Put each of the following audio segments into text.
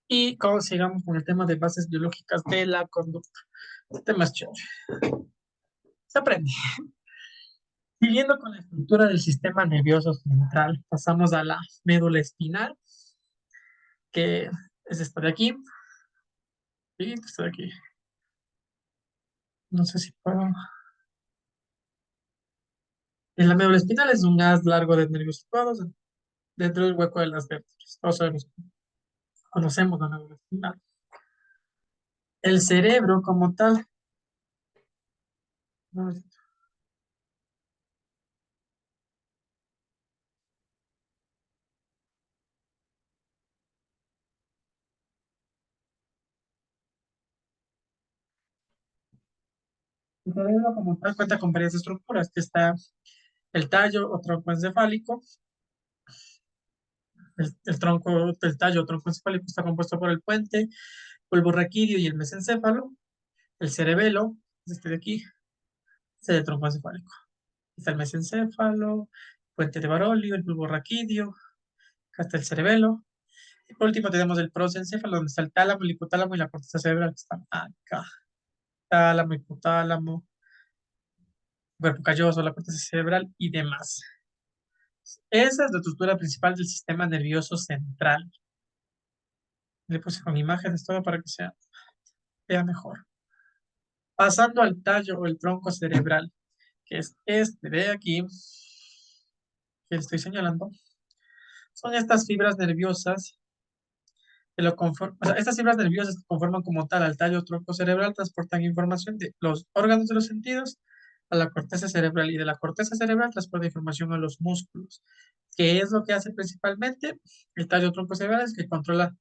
Y como sigamos con el tema de bases biológicas de la conducta. Este tema es chévere. Se aprende. Siguiendo con la estructura del sistema nervioso central, pasamos a la médula espinal, que es esta de aquí. Y esta de aquí. No sé si puedo. En la médula espinal es un haz largo de nervios situados dentro del hueco de las vértebras. Todos sabemos, conocemos la médula espinal. El cerebro como tal. No, el cerebro como tal cuenta con varias estructuras, que está el tallo o tronco encefálico. El tronco, el tallo o tronco encefálico está compuesto por el puente, bulbo raquídeo y el mesencéfalo. El cerebelo, este de aquí, es el tronco encefálico. Está el mesencéfalo, puente de Barolio, el bulbo raquídeo, acá está el cerebelo. Y por último tenemos el prosencéfalo, donde está el tálamo, el hipotálamo y la corteza cerebral, que están acá. Tálamo, hipotálamo, cuerpo calloso, la corteza cerebral y demás. Esa es la estructura principal del sistema nervioso central. Le puse con imágenes todo para que sea, vea mejor. Pasando al tallo o el tronco cerebral, que es este de aquí, que le estoy señalando, son estas fibras nerviosas que lo conforman, o sea, estas fibras nerviosas que conforman como tal al tallo o tronco cerebral transportan información de los órganos de los sentidos a la corteza cerebral y de la corteza cerebral transporta información a los músculos. ¿Qué es lo que hace principalmente? El tallo o tronco cerebral es que controla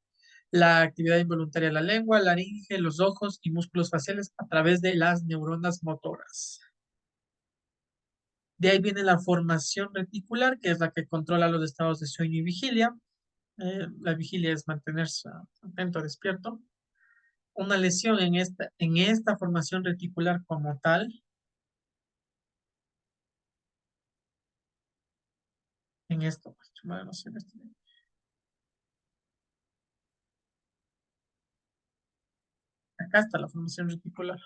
la actividad involuntaria de la lengua, la laringe, los ojos y músculos faciales a través de las neuronas motoras. De ahí viene la formación reticular, que es la que controla los estados de sueño y vigilia. La vigilia es mantenerse atento, despierto. Una lesión en esta formación reticular como tal, en esto, pues, no sé, acá está la formación reticular.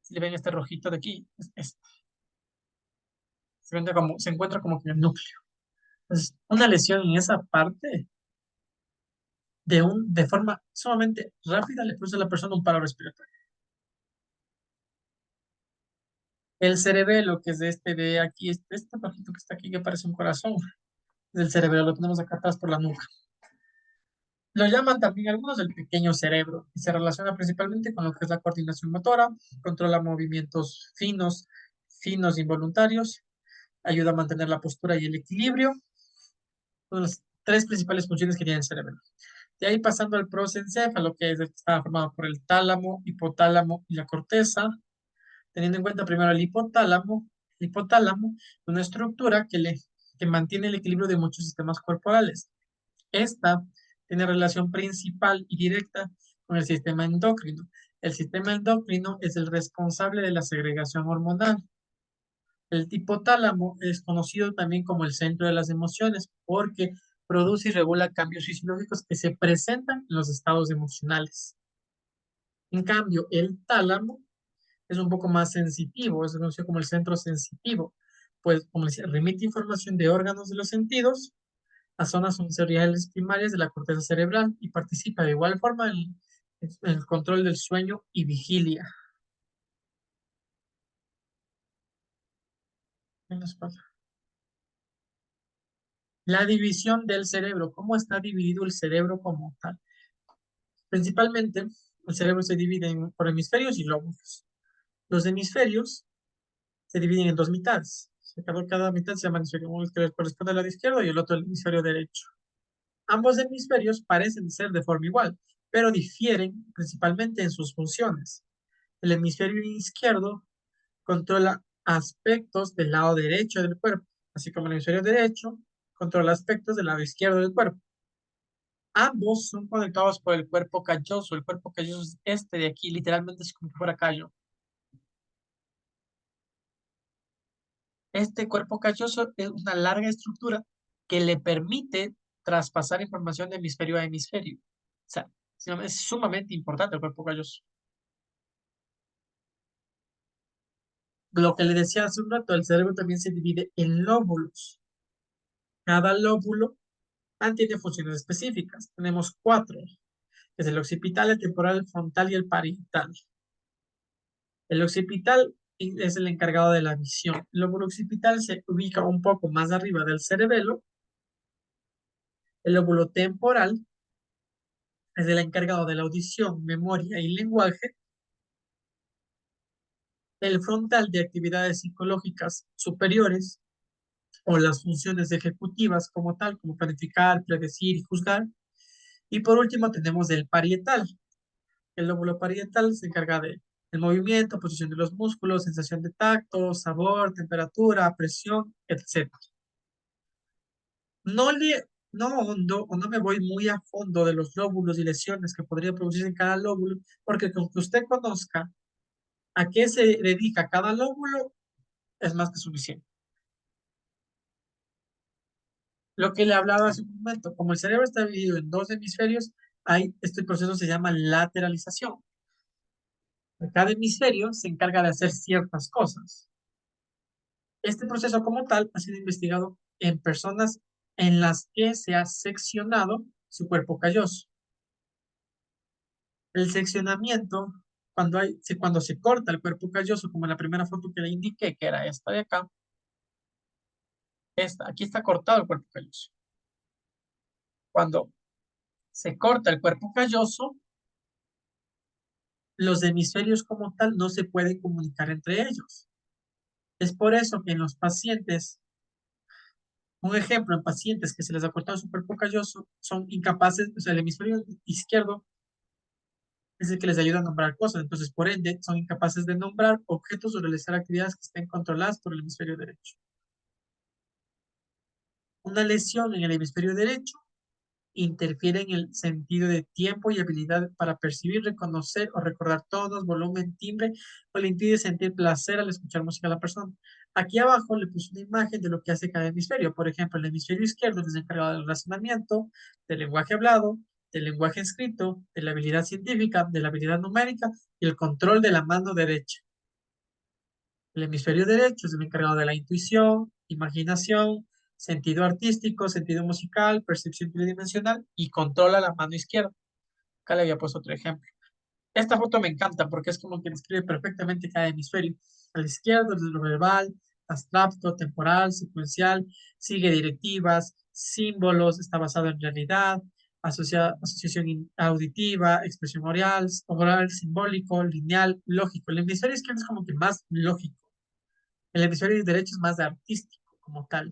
Si le ven este rojito de aquí, es este. Se encuentra como que en el núcleo. Entonces, una lesión en esa parte de forma sumamente rápida le produce a la persona un paro respiratorio. El cerebelo, que es de este de aquí, este rojito que está aquí, que parece un corazón, del cerebro, lo tenemos acá atrás por la nuca. Lo llaman también algunos el pequeño cerebro y se relaciona principalmente con lo que es la coordinación motora, controla movimientos finos involuntarios, ayuda a mantener la postura y el equilibrio. Son las tres principales funciones que tiene el cerebro. De ahí pasando al prosencéfalo, que es el que está formado por el tálamo, hipotálamo y la corteza, teniendo en cuenta primero el hipotálamo, una estructura que mantiene el equilibrio de muchos sistemas corporales. Esta tiene relación principal y directa con el sistema endocrino. El sistema endocrino es el responsable de la segregación hormonal. El hipotálamo es conocido también como el centro de las emociones porque produce y regula cambios fisiológicos que se presentan en los estados emocionales. En cambio, el tálamo es un poco más sensitivo, es conocido como el centro sensitivo, pues como decía, remite información de órganos de los sentidos a zonas sensoriales primarias de la corteza cerebral y participa de igual forma en el control del sueño y vigilia. En la espalda. La división del cerebro, ¿cómo está dividido el cerebro como tal? Principalmente, el cerebro se divide por hemisferios y lóbulos. Los hemisferios se dividen en dos mitades. Cada mitad se llama hemisferio, uno que corresponde al lado izquierdo y el otro al hemisferio derecho. Ambos hemisferios parecen ser de forma igual, pero difieren principalmente en sus funciones. El hemisferio izquierdo controla aspectos del lado derecho del cuerpo, así como el hemisferio derecho controla aspectos del lado izquierdo del cuerpo. Ambos son conectados por el cuerpo calloso. El cuerpo calloso es este de aquí, literalmente es como si fuera callo. Este cuerpo calloso es una larga estructura que le permite traspasar información de hemisferio a hemisferio. O sea, es sumamente importante el cuerpo calloso. Lo que le decía hace un rato, el cerebro también se divide en lóbulos. Cada lóbulo tiene funciones específicas. Tenemos cuatro, que es el occipital, el temporal, el frontal y el parietal. El occipital es el encargado de la visión. El lóbulo occipital se ubica un poco más arriba del cerebelo. El lóbulo temporal es el encargado de la audición, memoria y lenguaje. El frontal de actividades psicológicas superiores o las funciones ejecutivas como tal, como planificar, predecir y juzgar. Y por último tenemos el parietal. El lóbulo parietal se encarga de el movimiento, posición de los músculos, sensación de tacto, sabor, temperatura, presión, etc. No le, no hondo o no me voy muy a fondo de los lóbulos y lesiones que podría producirse en cada lóbulo, porque con que usted conozca a qué se dedica cada lóbulo es más que suficiente. Lo que le hablaba hace un momento, como el cerebro está dividido en dos hemisferios, este proceso se llama lateralización. Cada hemisferio se encarga de hacer ciertas cosas. Este proceso como tal ha sido investigado en personas en las que se ha seccionado su cuerpo calloso. El seccionamiento, cuando se corta el cuerpo calloso, como en la primera foto que le indiqué, que era esta de acá, aquí está cortado el cuerpo calloso. Cuando se corta el cuerpo calloso, los hemisferios como tal no se pueden comunicar entre ellos. Es por eso que en los pacientes, un ejemplo, en pacientes que se les ha cortado su cuerpo calloso, son incapaces, o sea, el hemisferio izquierdo es el que les ayuda a nombrar cosas, entonces por ende son incapaces de nombrar objetos o realizar actividades que estén controladas por el hemisferio derecho. Una lesión en el hemisferio derecho interfiere en el sentido de tiempo y habilidad para percibir, reconocer o recordar tonos, volumen, timbre, o le impide sentir placer al escuchar música a la persona. Aquí abajo le puse una imagen de lo que hace cada hemisferio. Por ejemplo, el hemisferio izquierdo es encargado del razonamiento, del lenguaje hablado, del lenguaje escrito, de la habilidad científica, de la habilidad numérica y el control de la mano derecha. El hemisferio derecho es el encargado de la intuición, imaginación, sentido artístico, sentido musical, percepción tridimensional y controla la mano izquierda. Acá le había puesto otro ejemplo. Esta foto me encanta porque es como que describe perfectamente cada hemisferio. A la izquierda es lo verbal, abstracto, temporal, secuencial, sigue directivas, símbolos, está basado en realidad, asociación auditiva, expresión oral, simbólico, lineal, lógico. El hemisferio izquierdo es como que más lógico. El hemisferio derecho es más artístico como tal.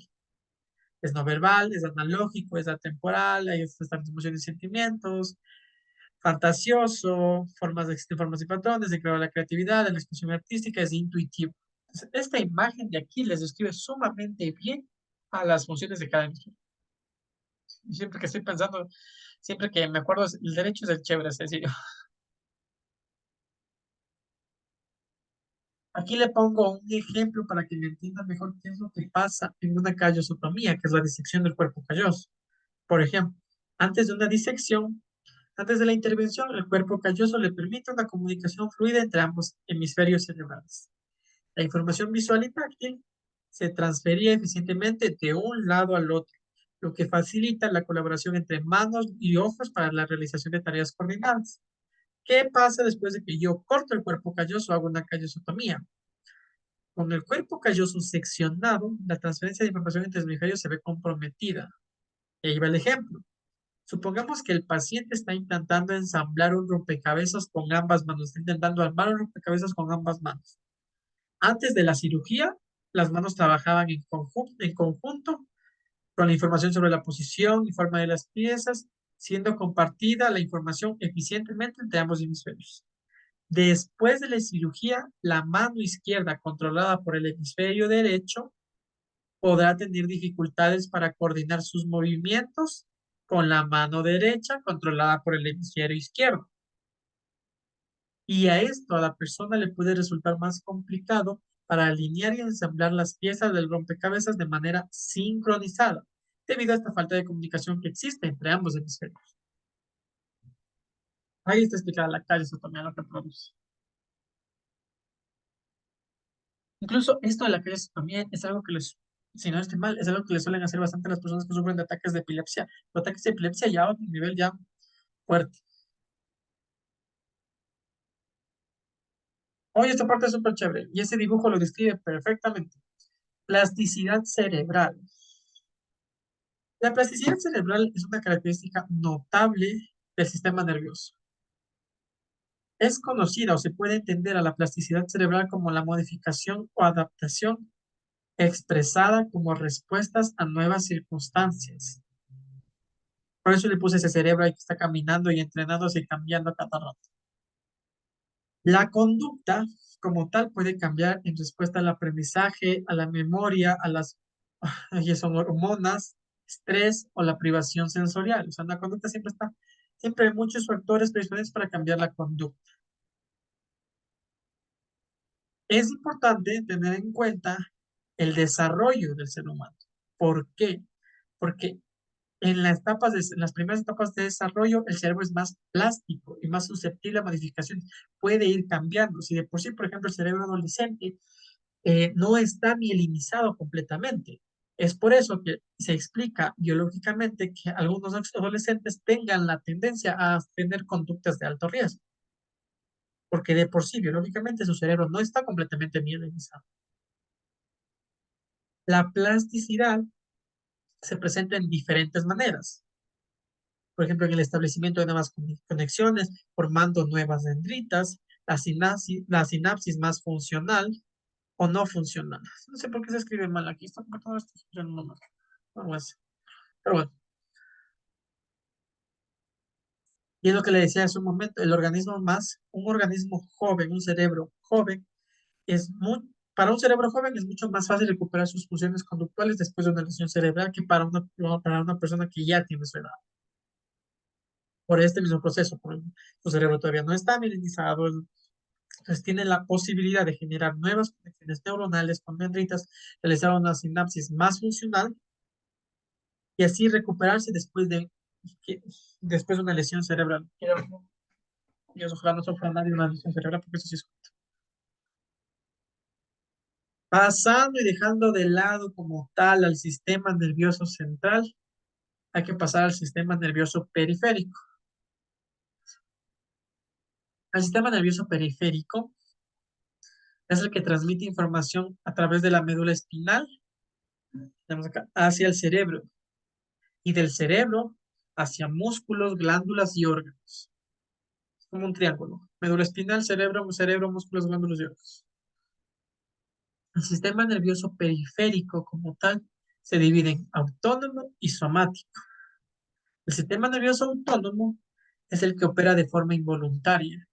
Es no verbal, es analógico, es atemporal, hay estas emociones y sentimientos, fantasioso, existen formas y patrones, de crear la creatividad, de la expresión artística, es intuitivo. Entonces, esta imagen de aquí les describe sumamente bien a las funciones de cada hemisferio. Y siempre que estoy pensando, siempre que me acuerdo, el derecho es el chévere, es sencillo. Aquí le pongo un ejemplo para que me entiendan mejor qué es lo que pasa en una callosotomía, que es la disección del cuerpo calloso. Por ejemplo, antes de una disección, antes de la intervención, el cuerpo calloso le permite una comunicación fluida entre ambos hemisferios cerebrales. La información visual y táctil se transfería eficientemente de un lado al otro, lo que facilita la colaboración entre manos y ojos para la realización de tareas coordinadas. ¿Qué pasa después de que yo corto el cuerpo calloso o hago una callosotomía? Con el cuerpo calloso seccionado, la transferencia de información entre hemisferios se ve comprometida. Y ahí va el ejemplo. Supongamos que el paciente está intentando ensamblar un rompecabezas con ambas manos, está intentando armar un rompecabezas con ambas manos. Antes de la cirugía, las manos trabajaban en conjunto con la información sobre la posición y forma de las piezas, siendo compartida la información eficientemente entre ambos hemisferios. Después de la cirugía, la mano izquierda, controlada por el hemisferio derecho, podrá tener dificultades para coordinar sus movimientos con la mano derecha controlada por el hemisferio izquierdo. Y a esto a la persona le puede resultar más complicado para alinear y ensamblar las piezas del rompecabezas de manera sincronizada. debido a esta falta de comunicación que existe entre ambos hemisferios. Ahí está explicada la callosotomía, lo que produce. Incluso esto de la callosotomía es algo que les, si no estoy mal, es algo que le suelen hacer bastante a las personas que sufren de ataques de epilepsia. Los ataques de epilepsia ya a otro nivel ya fuerte. Oye, esta parte es súper chévere y ese dibujo lo describe perfectamente. Plasticidad cerebral. La plasticidad cerebral es una característica notable del sistema nervioso. Es conocida o se puede entender a la plasticidad cerebral como la modificación o adaptación expresada como respuestas a nuevas circunstancias. Por eso le puse ese cerebro ahí que está caminando y entrenándose y cambiando a cada rato. La conducta como tal puede cambiar en respuesta al aprendizaje, a la memoria, a las y son hormonas, estrés o la privación sensorial. O sea, la conducta siempre está, siempre hay muchos factores predisponentes para cambiar la conducta. Es importante tener en cuenta el desarrollo del ser humano. ¿Por qué? Porque en las primeras etapas de desarrollo, el cerebro es más plástico y más susceptible a modificaciones. Puede ir cambiando. Si de por sí, por ejemplo, el cerebro adolescente no está mielinizado completamente. Es por eso que se explica biológicamente que algunos adolescentes tengan la tendencia a tener conductas de alto riesgo, porque de por sí, biológicamente, su cerebro no está completamente mielinizado. La plasticidad se presenta en diferentes maneras. Por ejemplo, en el establecimiento de nuevas conexiones, formando nuevas dendritas, la sinapsis más funcional o no funcional. No sé por qué se escribe mal aquí, está porque todo esto funcionando mal. No, pero bueno, y es lo que le decía hace un momento, el organismo más, un organismo joven, un cerebro joven, es muy, para un cerebro joven es mucho más fácil recuperar sus funciones conductuales después de una lesión cerebral que para una persona que ya tiene su edad. Por este mismo proceso, por su cerebro todavía no está mimetizado, entonces tiene la posibilidad de generar nuevas conexiones neuronales con dendritas, realizar una sinapsis más funcional y así recuperarse después de una lesión cerebral. Dios, ojalá no sufra nadie una lesión cerebral, porque eso sí es. Pasando y dejando de lado como tal al sistema nervioso central, hay que pasar al sistema nervioso periférico. El sistema nervioso periférico es el que transmite información a través de la médula espinal, tenemos acá, hacia el cerebro y del cerebro hacia músculos, glándulas y órganos. Es como un triángulo. Médula espinal, cerebro, cerebro, músculos, glándulas y órganos. El sistema nervioso periférico como tal se divide en autónomo y somático. El sistema nervioso autónomo es el que opera de forma involuntaria.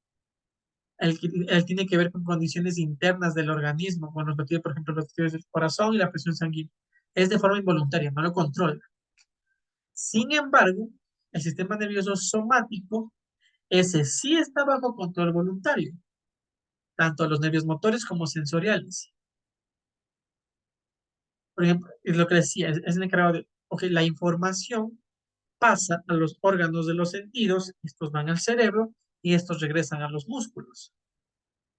Él tiene que ver con condiciones internas del organismo, con los latidos, por ejemplo, los latidos del corazón y la presión sanguínea. Es de forma involuntaria, no lo controla. Sin embargo, el sistema nervioso somático, ese sí está bajo control voluntario, tanto los nervios motores como sensoriales. Por ejemplo, es lo que decía, es el encargado de, ok, la información pasa a los órganos de los sentidos, estos van al cerebro y estos regresan a los músculos.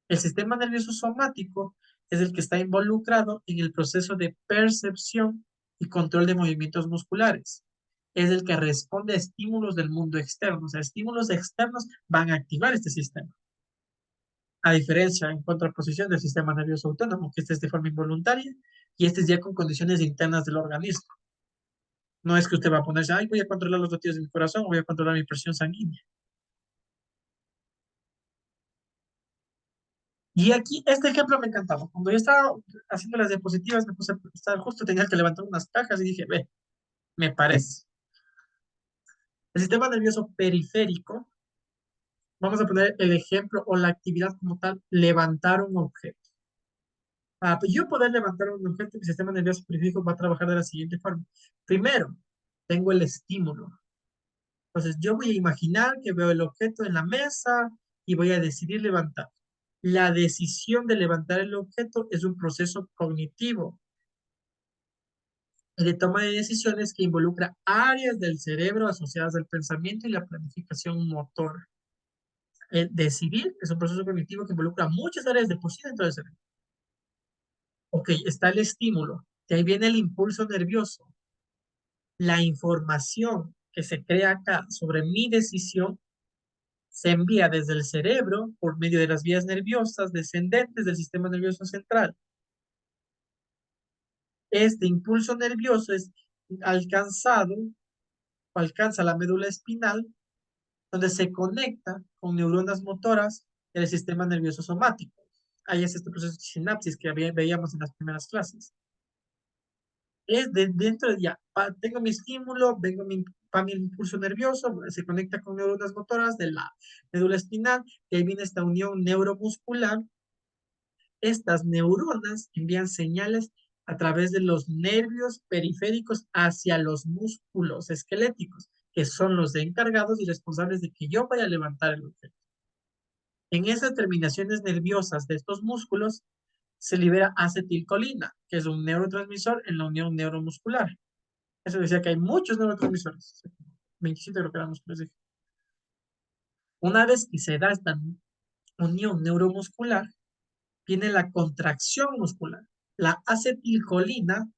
El sistema nervioso somático es el que está involucrado en el proceso de percepción y control de movimientos musculares. Es el que responde a estímulos del mundo externo. O sea, estímulos externos van a activar este sistema. A diferencia, en contraposición del sistema nervioso autónomo, que este es de forma involuntaria y este es ya con condiciones internas del organismo. No es que usted va a ponerse, ay, voy a controlar los latidos de mi corazón o voy a controlar mi presión sanguínea. Y aquí, este ejemplo me encantaba. Cuando yo estaba haciendo las diapositivas, me puse a estar justo, tenía que levantar unas cajas y dije, ve, me parece. El sistema nervioso periférico, vamos a poner el ejemplo o la actividad como tal, levantar un objeto. Para yo poder levantar un objeto, mi sistema nervioso periférico va a trabajar de la siguiente forma. Primero, tengo el estímulo. Entonces, yo voy a imaginar que veo el objeto en la mesa y voy a decidir levantar. La decisión de levantar el objeto es un proceso cognitivo. y de toma de decisiones que involucra áreas del cerebro asociadas al pensamiento y la planificación motora. El decidir es un proceso cognitivo que involucra muchas áreas de por sí dentro del cerebro. Ok, está el estímulo, de ahí viene el impulso nervioso. La información que se crea acá sobre mi decisión se envía desde el cerebro por medio de las vías nerviosas descendentes del sistema nervioso central. Este impulso nervioso es alcanzado o alcanza la médula espinal, donde se conecta con neuronas motoras del sistema nervioso somático. Ahí es este proceso de sinapsis que veíamos en las primeras clases. Es dentro de ya, tengo mi estímulo, va mi impulso nervioso, se conecta con neuronas motoras de la médula espinal, y ahí viene esta unión neuromuscular. Estas neuronas envían señales a través de los nervios periféricos hacia los músculos esqueléticos, que son los encargados y responsables de que yo vaya a levantar el objeto. En esas terminaciones nerviosas de estos músculos se libera acetilcolina, que es un neurotransmisor en la unión neuromuscular. Eso decía que hay muchos neurotransmisores. 27 creo que eran los que les dije. Una vez que se da esta unión neuromuscular, viene la contracción muscular. La acetilcolina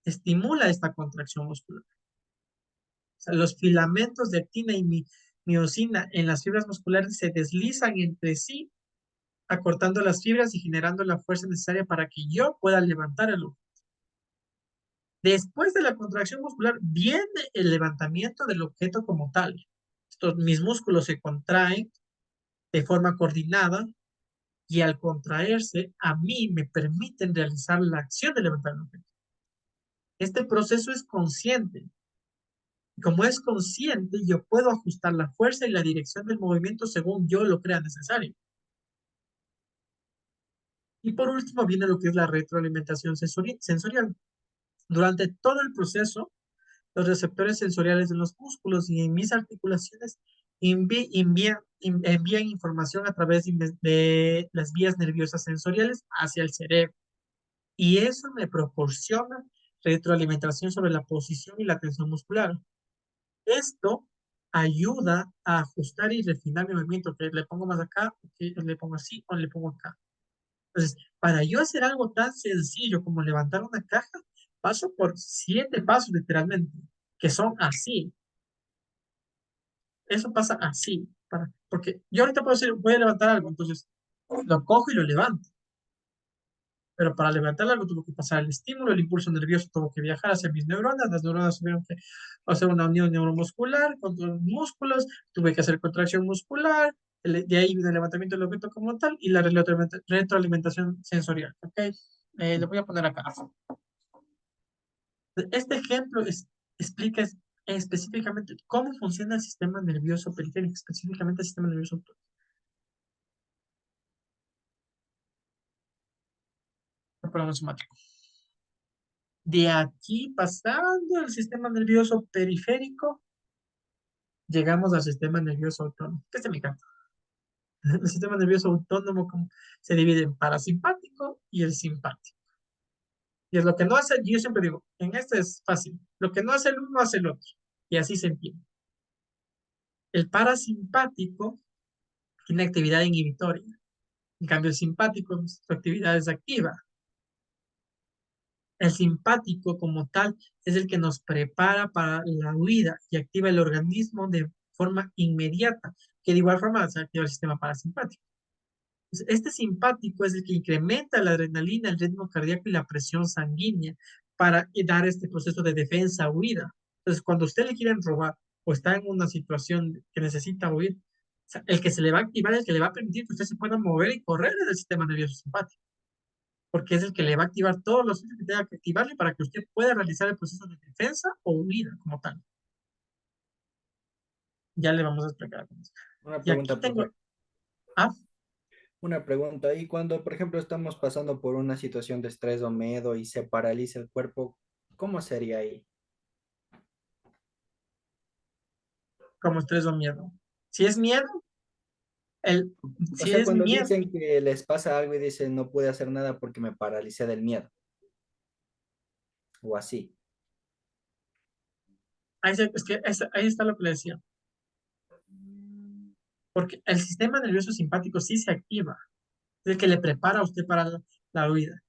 estimula esta contracción muscular. O sea, los filamentos de actina y miosina en las fibras musculares se deslizan entre sí, acortando las fibras y generando la fuerza necesaria para que yo pueda levantar el objeto. Después de la contracción muscular viene el levantamiento del objeto como tal. Mis músculos se contraen de forma coordinada y al contraerse a mí me permiten realizar la acción de levantar el objeto. Este proceso es consciente. Y como es consciente, yo puedo ajustar la fuerza y la dirección del movimiento según yo lo crea necesario. Y por último viene lo que es la retroalimentación sensorial. Durante todo el proceso, los receptores sensoriales de los músculos y en mis articulaciones envían información a través de las vías nerviosas sensoriales hacia el cerebro. Y eso me proporciona retroalimentación sobre la posición y la tensión muscular. Esto ayuda a ajustar y refinar mi movimiento, que le pongo más acá, que le pongo así o le pongo acá. Entonces, para yo hacer algo tan sencillo como levantar una caja, paso por 7 pasos literalmente, que son así. Eso pasa así, porque yo ahorita puedo decir, voy a levantar algo, entonces lo cojo y lo levanto. Pero para levantar algo tuvo que pasar el estímulo, el impulso nervioso tuvo que viajar hacia mis neuronas, las neuronas tuvieron que hacer una unión neuromuscular con los músculos, tuve que hacer contracción muscular, de ahí viene el levantamiento del objeto como tal y la retroalimentación sensorial. ¿Ok? Le voy a poner acá. Este ejemplo explica específicamente cómo funciona el sistema nervioso periférico, específicamente el sistema nervioso somático. De aquí, pasando el sistema nervioso periférico, llegamos al sistema nervioso autónomo. ¿Qué se me encanta? El sistema nervioso autónomo se divide en parasimpático y el simpático. Y es lo que no hace, yo siempre digo, en este es fácil, lo que no hace el uno hace el otro. Y así se entiende. El parasimpático tiene actividad inhibitoria. En cambio, el simpático, su actividad es activa. El simpático como tal es el que nos prepara para la huida y activa el organismo de forma inmediata, que de igual forma se activa el sistema parasimpático. Este simpático es el que incrementa la adrenalina, el ritmo cardíaco y la presión sanguínea para dar este proceso de defensa-huida. Entonces, cuando usted le quieren robar o está en una situación que necesita huir, o sea, el que se le va a activar es el que le va a permitir que usted se pueda mover y correr desde el sistema nervioso simpático, porque es el que le va a activar todos los sitios que tenga que activarle para que usted pueda realizar el proceso de defensa o huida como tal. Ya le vamos a explicar. Una Y aquí pregunta, tengo, profe. ah, Una pregunta. Y cuando, por ejemplo, estamos pasando por una situación de estrés o miedo y se paraliza el cuerpo, ¿cómo sería ahí? como estrés o miedo. Si es miedo, el, O si sea, es cuando miedo, dicen que les pasa algo y dicen no pude hacer nada porque me paralicé del miedo o así. Es que ahí está lo que le decía. Porque el sistema nervioso simpático sí se activa, es el que le prepara a usted para la huida.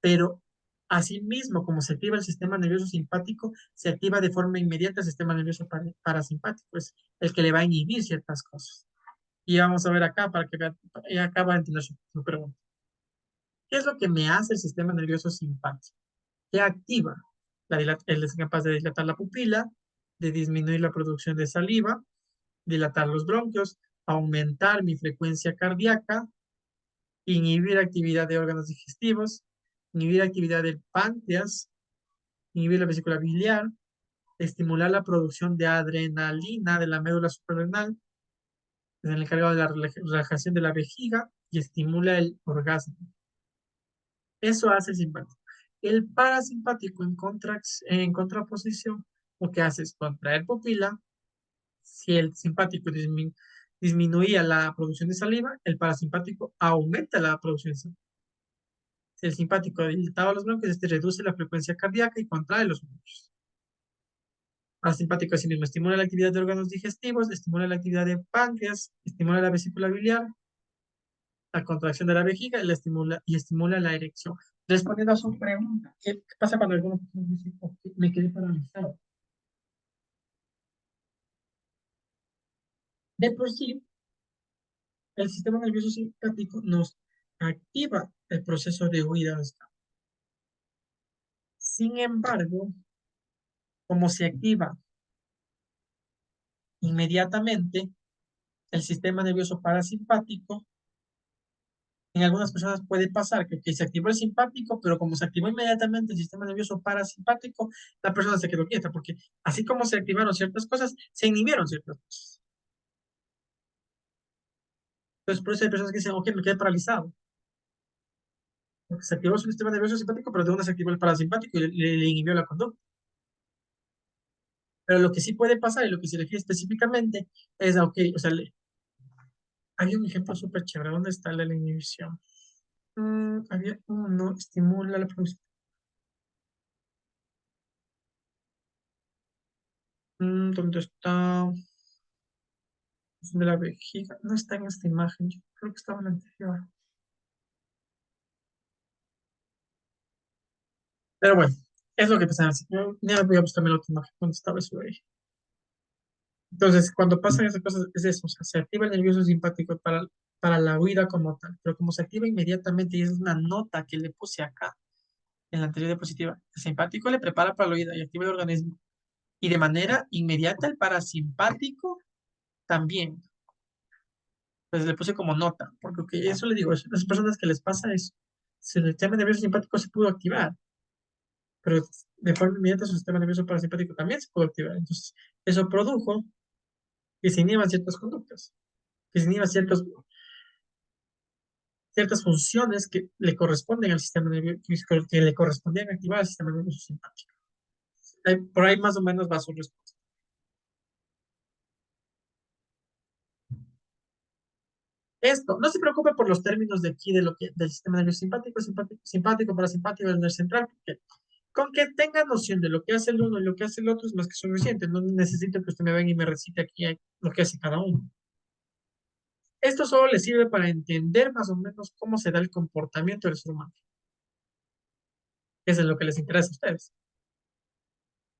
Pero asimismo, como se activa el sistema nervioso simpático, se activa de forma inmediata el sistema nervioso parasimpático, es el que le va a inhibir ciertas cosas. Y vamos a ver acá para que vean, y acá va a entender su pregunta. ¿Qué es lo que me hace el sistema nervioso simpático? ¿Qué activa? Él es capaz de dilatar la pupila, de disminuir la producción de saliva, dilatar los bronquios, aumentar mi frecuencia cardíaca, inhibir actividad de órganos digestivos, inhibir actividad del páncreas, inhibir la vesícula biliar, estimular la producción de adrenalina de la médula suprarrenal, es el encargado de la relajación de la vejiga y estimula el orgasmo. Eso hace el simpático. El parasimpático en contraposición, lo que hace es contraer pupila. Si el simpático disminuía la producción de saliva, el parasimpático aumenta la producción de saliva. Si el simpático dilataba los bronquios, este reduce la frecuencia cardíaca y contrae los bronquios. Parasimpático asimismo estimula la actividad de órganos digestivos, estimula la actividad de páncreas, estimula la vesícula biliar, la contracción de la vejiga y estimula la erección. Respondiendo a su pregunta, ¿qué pasa cuando alguna persona dice, "Ok, me quedé paralizado"? De por sí, el sistema nervioso simpático nos activa el proceso de huida. Sin embargo, como se activa inmediatamente el sistema nervioso parasimpático, en algunas personas puede pasar que se activó el simpático, pero como se activó inmediatamente el sistema nervioso parasimpático, la persona se quedó quieta, porque así como se activaron ciertas cosas, se inhibieron ciertas cosas. Entonces, por eso hay personas que dicen, ok, me quedé paralizado, porque se activó su sistema nervioso simpático, pero de una se activó el parasimpático y le inhibió la conducta. Pero lo que sí puede pasar y lo que se refiere específicamente es, ok, o sea, había un ejemplo súper chévere. ¿Dónde está la inhibición? Había uno, estimula la producción. ¿Dónde está? De la vejiga. No está en esta imagen. Yo creo que estaba en la anterior. Pero bueno, es lo que pasa. Yo ya voy a buscarme la otra imagen. ¿Dónde estaba eso ahí? Entonces, cuando pasan esas cosas, es eso. O sea, se activa el nervioso simpático para la huida como tal. Pero como se activa inmediatamente, y esa es una nota que le puse acá, en la anterior diapositiva, el simpático le prepara para la huida y activa el organismo. Y de manera inmediata el parasimpático también. Pues le puse como nota, porque eso le digo, a las personas que les pasa eso, si el sistema nervioso simpático se pudo activar, pero de forma inmediata su sistema nervioso parasimpático también se pudo activar. Entonces, eso produjo que se inhiban ciertas conductas, que se inhiban ciertas funciones que le corresponden al sistema nervioso, que le correspondían activar al sistema nervioso simpático. Por ahí más o menos va su respuesta. Esto, no se preocupe por los términos de aquí, del sistema nervioso simpático, simpático, parasimpático, el nervio central, porque con que tenga noción de lo que hace el uno y lo que hace el otro es más que suficiente. No necesito que usted me venga y me recite aquí lo que hace cada uno. Esto solo le sirve para entender más o menos cómo se da el comportamiento del ser humano. Eso es lo que les interesa a ustedes.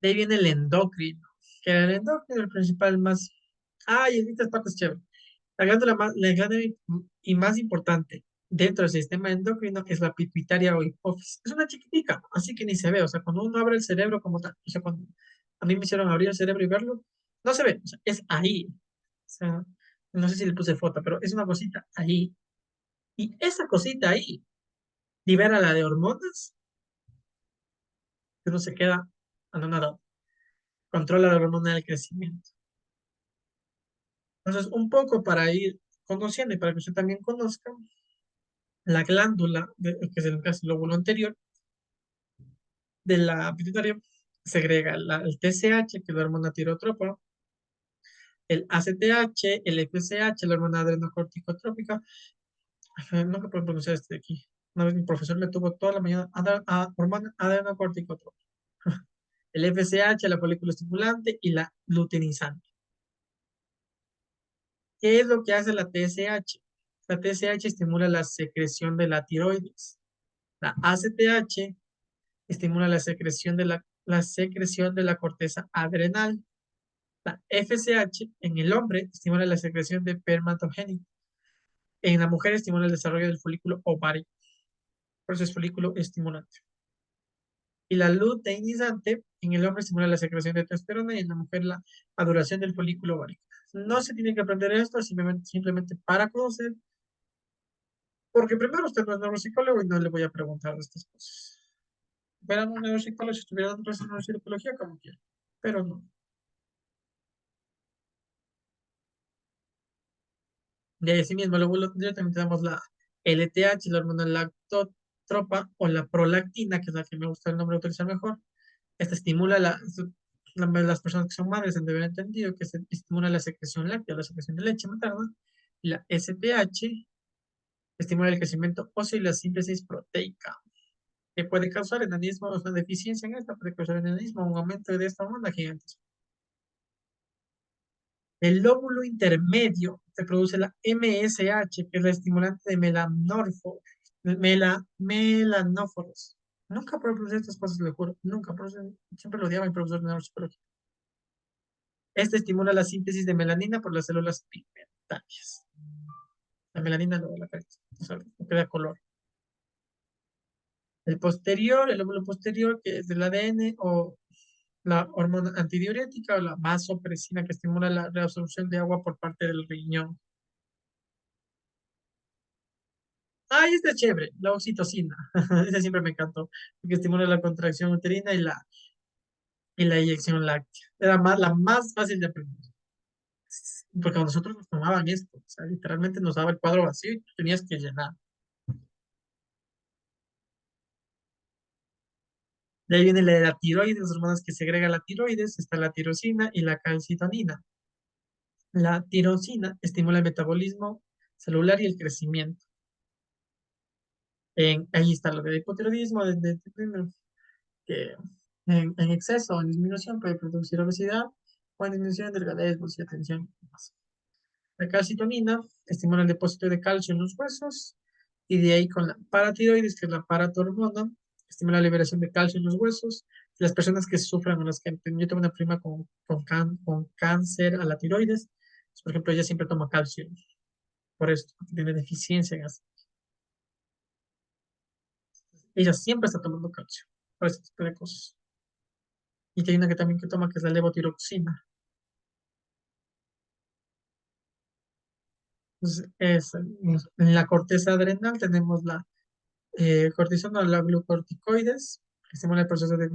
De ahí viene el endocrino, que el endocrino es el principal más... y en estas partes chévere. La glándula y más importante dentro del sistema endocrino es la pituitaria o hipófisis. Es una chiquitica, así que ni se ve. O sea, cuando uno abre el cerebro como tal, o sea, cuando a mí me hicieron abrir el cerebro y verlo, no se ve, o sea, es ahí. O sea, no sé si le puse foto, pero es una cosita ahí. Y esa cosita ahí libera la de hormonas que uno se queda anonadado. Controla la hormona del crecimiento. Entonces, un poco para ir conociendo y para que usted también conozca, la glándula, que es el lóbulo anterior de la pituitaria, segrega el TSH, que es la hormona tirotrópica, el ACTH, el FSH, la hormona adrenocorticotrópica. Nunca puedo pronunciar este de aquí. Una vez mi profesor me tuvo toda la mañana hormona adrenocorticotrópica. El FSH, la folículo estimulante y la luteinizante. ¿Qué es lo que hace la TSH? La TSH estimula la secreción de la tiroides. La ACTH estimula la secreción de la corteza adrenal. La FSH en el hombre estimula la secreción de espermatogénito. En la mujer estimula el desarrollo del folículo ovárico. Por eso es folículo estimulante. Y la luteinizante en el hombre estimula la secreción de testosterona y en la mujer la maduración del folículo ovárico. No se tiene que aprender esto, simplemente para conocer, porque primero usted no es neuropsicólogo y no le voy a preguntar de estas cosas. Fuera un neuropsicólogo, si estuviera dando clases de neuropsicología, como quiera, pero no. De ahí sí mismo, luego directamente damos la LTH, la hormona lactotropa o la prolactina, que es la que me gusta el nombre de utilizar mejor. Esta estimula las personas que son madres han de haber entendido que se estimula la secreción láctea, la secreción de leche materna. Y la STH estimula el crecimiento óseo y la síntesis proteica, que puede causar enanismo, o una deficiencia en esta puede causar enanismo, un aumento de esta hormona gigante. El lóbulo intermedio se produce la MSH, que es la estimulante de melanóforos. Nunca puedo producir estas cosas, le juro. Nunca. Siempre lo odiaba mi profesor de neuropsicología. Este estimula la síntesis de melanina por las células pigmentarias. La melanina lo de la carita, o sea, no queda color. El lóbulo posterior, que es del ADN, o la hormona antidiurética o la vasopresina, que estimula la reabsorción de agua por parte del riñón. Ay, este es chévere, la oxitocina. Ese siempre me encantó, porque estimula la contracción uterina y la eyección láctea. Era la más fácil de aprender. Porque a nosotros nos tomaban esto, o sea, literalmente nos daba el cuadro vacío y tú tenías que llenar. De ahí viene la tiroides, las hormonas que segrega la tiroides, está la tirosina y la calcitonina. La tirosina estimula el metabolismo celular y el crecimiento. Ahí está lo del hipotiroidismo, que en exceso o en disminución puede producir obesidad o en disminución delgadez, bolsillo, tensión y demás. La calcitonina estimula el depósito de calcio en los huesos y de ahí con la paratiroides, que es la paratormona, estimula la liberación de calcio en los huesos. Las personas que sufran, o las que yo tengo una prima con cáncer a la tiroides, pues, por ejemplo, ella siempre toma calcio por esto, porque tiene deficiencia en eso. Ella siempre está tomando calcio por este tipo de cosas. Y hay una que también que toma, que es la levotiroxina. Entonces, en la corteza adrenal tenemos la cortisona, la glucorticoides, que estimula el proceso de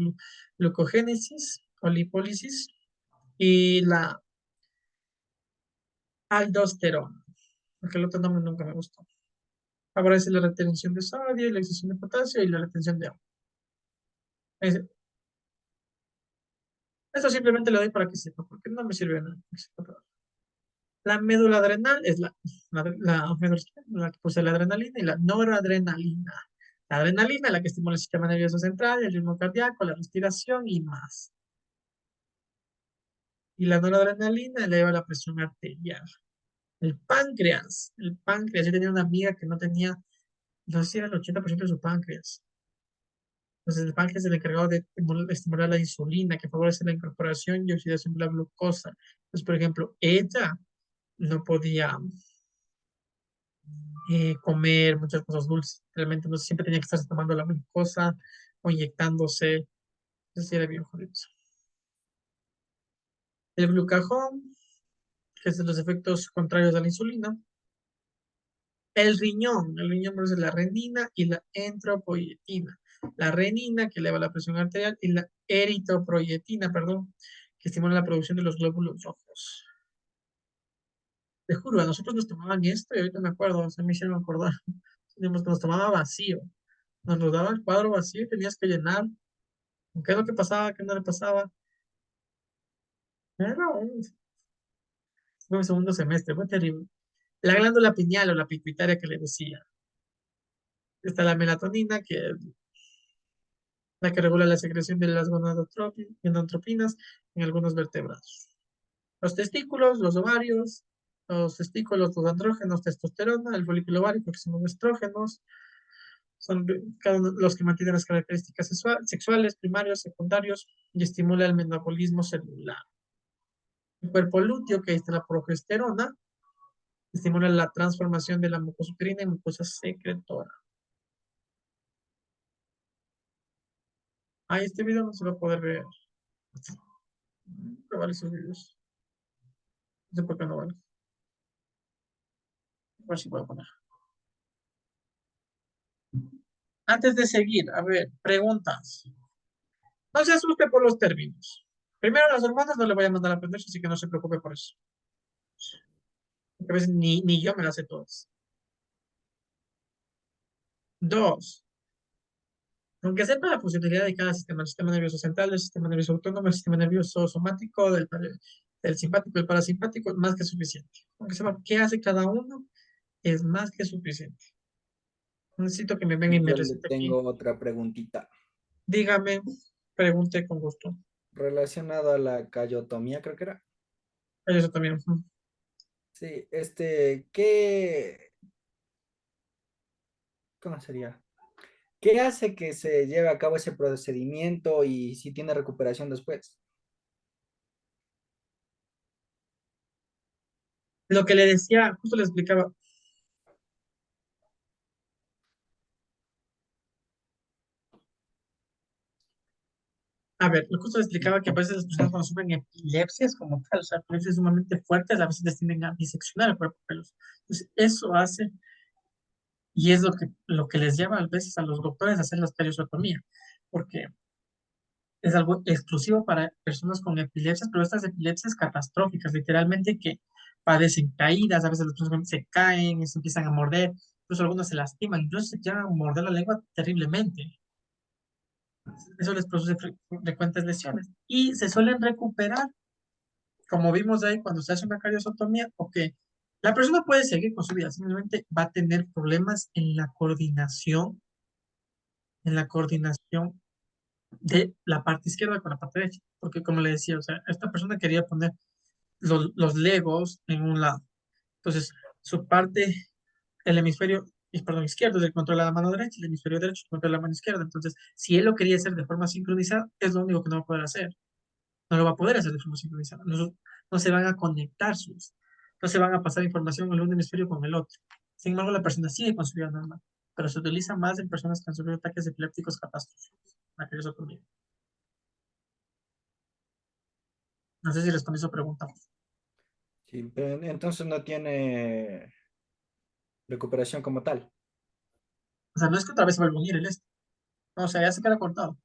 glucogénesis o lipólisis, y la aldosterona, porque el otro nombre nunca me gustó. Favorece la retención de sodio, la excesión de potasio y la retención de agua. Esto simplemente lo doy para que sepa, porque no me sirve de nada. La médula adrenal es la que posee la adrenalina y la noradrenalina. La adrenalina es la que estimula el sistema nervioso central, el ritmo cardíaco, la respiración y más. Y la noradrenalina eleva la presión arterial. El páncreas, yo tenía una amiga que no tenía, no sé si era el 80% de su páncreas. Entonces el páncreas es el encargado de estimular la insulina, que favorece la incorporación y oxidación de la glucosa. Entonces, por ejemplo, ella no podía comer muchas cosas dulces. Realmente no siempre tenía que estarse tomando la glucosa o inyectándose. Eso sí era bien jodido. El glucagón, que es de los efectos contrarios a la insulina. El riñón produce la renina y la entropoietina. La renina, que eleva la presión arterial, y la eritropoietina, perdón, que estimula la producción de los glóbulos rojos. Te juro, a nosotros nos tomaban esto y ahorita me acuerdo, se me hicieron acordar. Nos tomaba vacío. Nos daba el cuadro vacío y tenías que llenar. ¿Qué es lo que pasaba? ¿Qué no le pasaba? Fue un segundo semestre, fue terrible. La glándula pineal o la pituitaria que le decía. Está la melatonina, que la que regula la secreción de las gonadotropinas en algunos vertebrados. Los testículos, los ovarios, los testículos, los andrógenos, testosterona, el folículo ovárico, que son los estrógenos, son cada uno los que mantienen las características sexuales, primarios, secundarios, y estimula el metabolismo celular. El cuerpo lúteo, que está la progesterona, estimula la transformación de la mucosucrina en mucosa secretora. Ah, este video no se va a poder ver. No vale esos videos. No sé por qué no vale. A ver si puedo poner. Antes de seguir, a ver, preguntas. No se asuste por los términos. Primero, las hormonas no le voy a mandar a aprender, así que no se preocupe por eso. Porque a veces ni yo me las sé todas. Dos, aunque sepa la funcionalidad de cada sistema, el sistema nervioso central, el sistema nervioso autónomo, el sistema nervioso somático, del simpático y el parasimpático, es más que suficiente. Aunque sepa qué hace cada uno, es más que suficiente. Necesito que me venga y me Yo le recete aquí. tengo otra preguntita Dígame, pregunte con gusto. relacionado a la cayotomía, creo que era. Eso también. Sí, ¿cómo sería? ¿Qué hace que se lleve a cabo ese procedimiento y si tiene recuperación después? Lo que le decía, justo le explicaba. A ver, lo justo le explicaba que a veces las personas cuando sufren epilepsias como tal, o sea, epilepsias sumamente fuertes, a veces les tienden a diseccionar el cuerpo pelos. Entonces, eso hace y es lo que les lleva a veces a los doctores a hacer la estereotomía, porque es algo exclusivo para personas con epilepsias, pero estas epilepsias catastróficas, literalmente que padecen caídas, a veces las personas se caen, se empiezan a morder, incluso algunos se lastiman, incluso se llegan a morder la lengua terriblemente. Eso les produce frecuentes lesiones y se suelen recuperar, como vimos ahí cuando se hace una cariosotomía, o que la persona puede seguir con su vida, simplemente va a tener problemas en la coordinación de la parte izquierda con la parte derecha, porque como le decía, o sea, esta persona quería poner los legos en un lado, entonces su parte, el hemisferio, perdón, izquierdo es el control de la mano derecha, el hemisferio derecho es el control de la mano izquierda, entonces si él lo quería hacer de forma sincronizada, es lo único que no va a poder hacer, no lo va a poder hacer de forma sincronizada, no, no se van a conectar no se van a pasar información en un hemisferio con el otro. Sin embargo, la persona sigue con su vida normal, pero se utiliza más en personas que han sufrido ataques epilépticos catastróficos. La que eso conmigo. No sé si respondí su pregunta. Sí, pero entonces no tiene recuperación como tal. O sea, no es que otra vez se vuelva a unir el este. No, o sea, ya se queda cortado.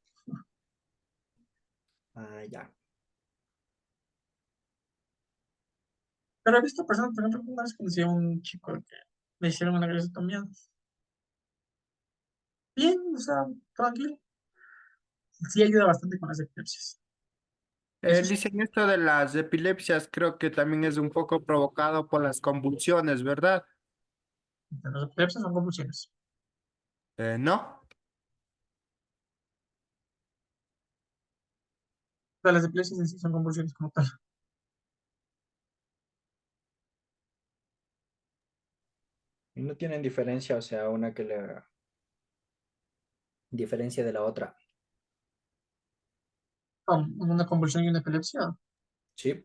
Ah, ya. Pero he visto personas, por ejemplo, una vez conocí a un chico que le hicieron una gresotomía. Bien, o sea, tranquilo. Sí ayuda bastante con las epilepsias. Eso sí, Dicen esto de las epilepsias, creo que también es un poco provocado por las convulsiones, ¿verdad? las epilepsias son convulsiones. ¿No? O sea, las epilepsias en sí son convulsiones como tal. Y no tienen diferencia, o sea, una que le diferencia de la otra. Una convulsión y una epilepsia. Sí.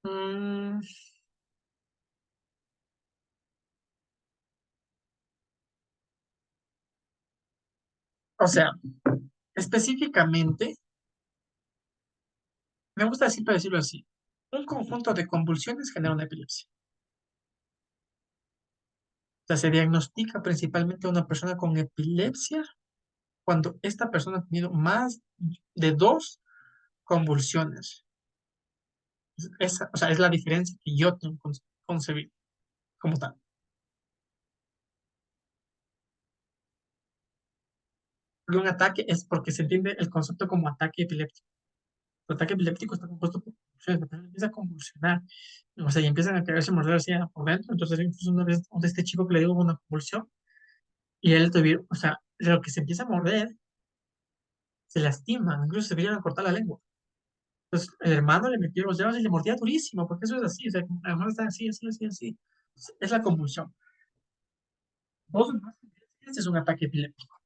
Mm, o sea, específicamente, me gusta siempre decirlo así. Un conjunto de convulsiones genera una epilepsia. O sea, se diagnostica principalmente a una persona con epilepsia cuando esta persona ha tenido más de dos convulsiones. Esa, o sea, es la diferencia que yo tengo concebido como tal. Porque un ataque es porque se entiende el concepto como ataque epiléptico. el ataque epiléptico está compuesto por convulsiones, la persona empieza a convulsionar, o sea, y empiezan a quererse morder así por dentro. Entonces, incluso una vez, donde este chico que le dio una convulsión, y él tuvieron, o sea, lo que se empieza a morder, se lastima, incluso se veía cortar la lengua. Entonces, el hermano le metió los dedos y le mordía durísimo, porque eso es así, o sea, el hermano está así, así, así, así. Es la convulsión. Dos o más convulsiones es un ataque epiléptico.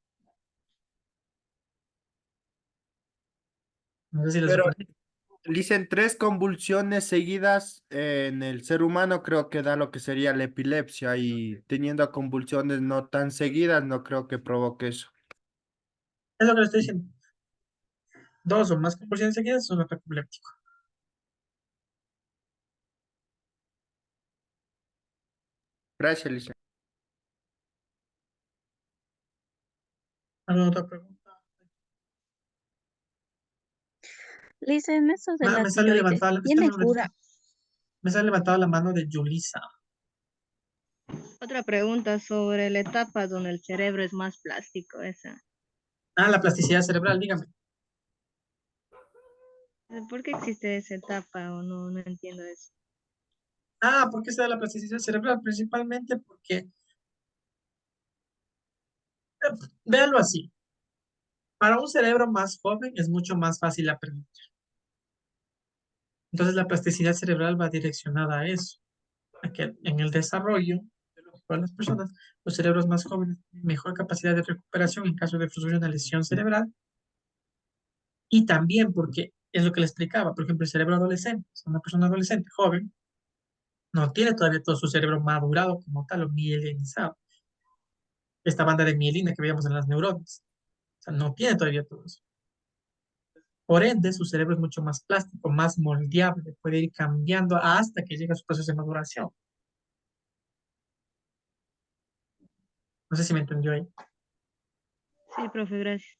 No sé si les Pero sorprende. dicen 3 convulsiones seguidas en el ser humano, creo que da lo que sería la epilepsia y teniendo convulsiones no tan seguidas, no creo que provoque eso. Es lo que le estoy diciendo. Dos o más convulsiones seguidas es un ataque epiléptico. Gracias, Lisa. ¿Alguna otra pregunta? Liz, en eso de la Me sale tiroides, levantada, espera ¿tiene un ratito. cura? Me sale levantada la mano de Yulisa. Otra pregunta sobre la etapa donde el cerebro es más plástico, esa. Ah, la plasticidad cerebral, dígame. ¿Por qué existe esa etapa o no? No entiendo eso. Ah, ¿por qué se da la plasticidad cerebral? Principalmente porque, véanlo así, para un cerebro más joven es mucho más fácil aprender. Entonces la plasticidad cerebral va direccionada a eso, a que en el desarrollo de todas las personas, los cerebros más jóvenes tienen mejor capacidad de recuperación en caso de sufrir una lesión cerebral, y también porque es lo que le explicaba, por ejemplo, el cerebro adolescente, o sea, una persona adolescente joven, no tiene todavía todo su cerebro madurado como tal o mielinizado. Esta banda de mielina que veíamos en las neuronas. O sea, no tiene todavía todo eso. Por ende, su cerebro es mucho más plástico, más moldeable, puede ir cambiando hasta que llegue a su proceso de maduración. No sé si me entendió ahí. Sí, profe, gracias.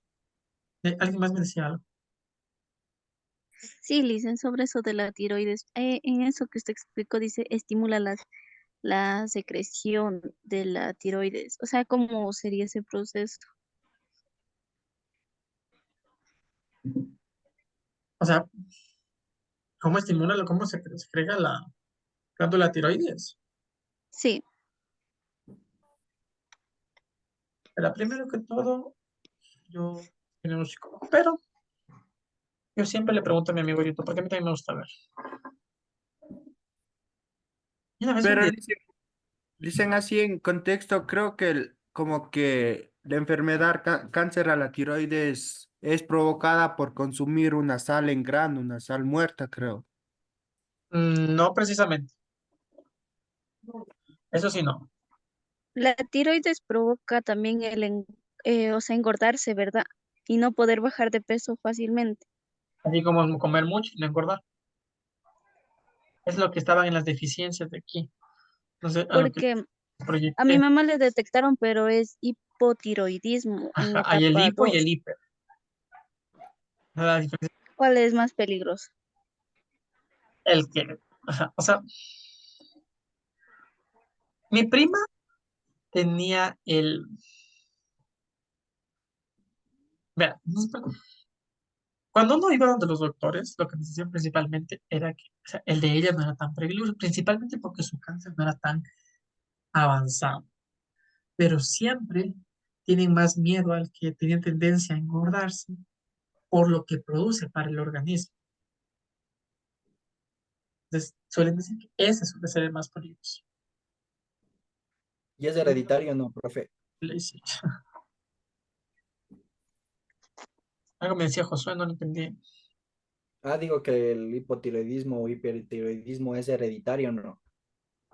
¿Alguien más me decía algo? Sí, Liz, sobre eso de la tiroides. En eso que usted explicó, dice, estimula la secreción de la tiroides. O sea, ¿cómo sería ese proceso? O sea, ¿cómo estimula, cómo se segrega la glándula tiroides? Sí, Pero primero que todo, yo tengo un psicólogo, pero yo siempre le pregunto a mi amigo YouTube, porque a mí también me gusta ver. Y una vez un Pero día, dicen así en contexto, creo que como que la enfermedad cáncer a la tiroides es provocada por consumir una sal en grano, una sal muerta, creo. no precisamente, eso sí no. la tiroides provoca también o sea, engordarse, ¿verdad? Y no poder bajar de peso fácilmente. Así como comer mucho y no engordar. Es lo que estaban en las deficiencias de aquí. No sé, a lo que Porque a mi proyecté. mamá le detectaron, pero es hipotiroidismo en Ajá, hay el etapa hipo y 2. el hiper. La diferencia ¿Cuál es más peligroso? es el que, ajá, o sea, mi prima tenía el, vea, cuando uno iba donde los doctores, lo que nos decían principalmente era que, o sea, el de ella no era tan peligroso, principalmente porque su cáncer no era tan avanzado, pero siempre tienen más miedo al que tiene tendencia a engordarse por lo que produce para el organismo. Entonces, suelen decir que ese suele ser el más peligroso. ¿Y es hereditario o no, profe? Le dice, algo me decía Josué, no lo entendí. Ah, digo que el hipotiroidismo o hipertiroidismo es hereditario, ¿no?